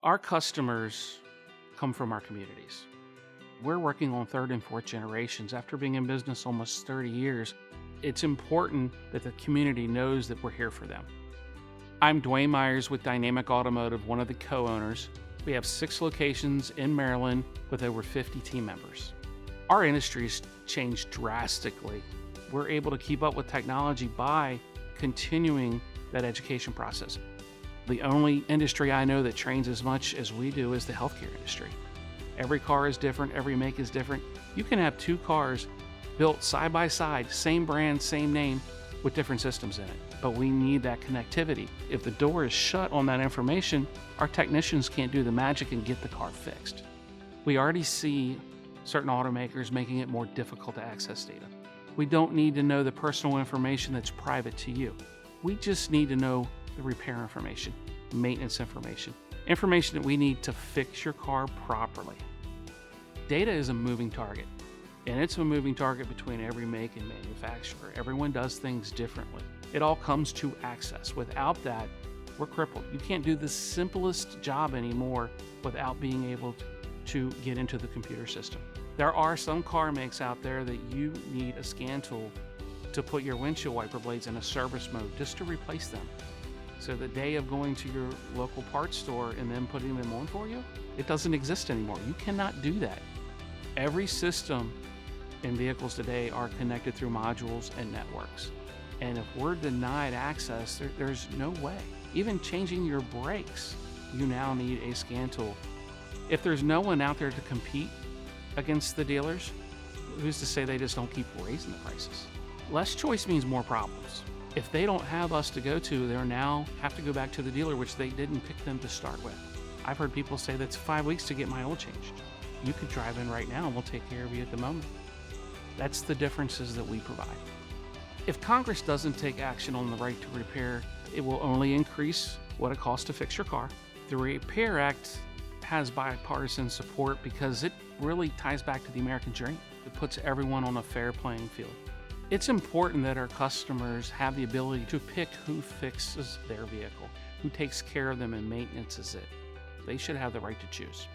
Our customers come from our communities. We're working on third and fourth generations. After being in business almost 30 years, it's important that the community knows that we're here for them. I'm Dwayne Myers with Dynamic Automotive, one of the co-owners. We have 6 locations in Maryland with over 50 team members. Our industry's changed drastically. We're able to keep up with technology by continuing that education process. The only industry I know that trains as much as we do is the healthcare industry. Every car is different, every make is different. You can have 2 cars built side by side, same brand, same name, with different systems in it. But we need that connectivity. If the door is shut on that information, our technicians can't do the magic and get the car fixed. We already see certain automakers making it more difficult to access data. We don't need to know the personal information that's private to you. We just need to know the repair information, maintenance information that we need to fix your car properly. Data is a moving target, and it's a moving target between every make and manufacturer. Everyone does things differently. It all comes to access. Without that, we're crippled. You can't do the simplest job anymore without being able to get into the computer system. There are some car makes out there that you need a scan tool to put your windshield wiper blades in a service mode just to replace them. So the day of going to your local parts store and then putting them on for you, it doesn't exist anymore. You cannot do that. Every system in vehicles today are connected through modules and networks. And if we're denied access, there's no way. Even changing your brakes, you now need a scan tool. If there's no one out there to compete against the dealers, who's to say they just don't keep raising the prices? Less choice means more problems. If they don't have us to go to, they now have to go back to the dealer, which they didn't pick them to start with. I've heard people say that's 5 weeks to get my oil changed. You could drive in right now and we'll take care of you at the moment. That's the differences that we provide. If Congress doesn't take action on the right to repair, it will only increase what it costs to fix your car. The Repair Act has bipartisan support because it really ties back to the American dream. It puts everyone on a fair playing field. It's important that our customers have the ability to pick who fixes their vehicle, who takes care of them and maintenances it. They should have the right to choose.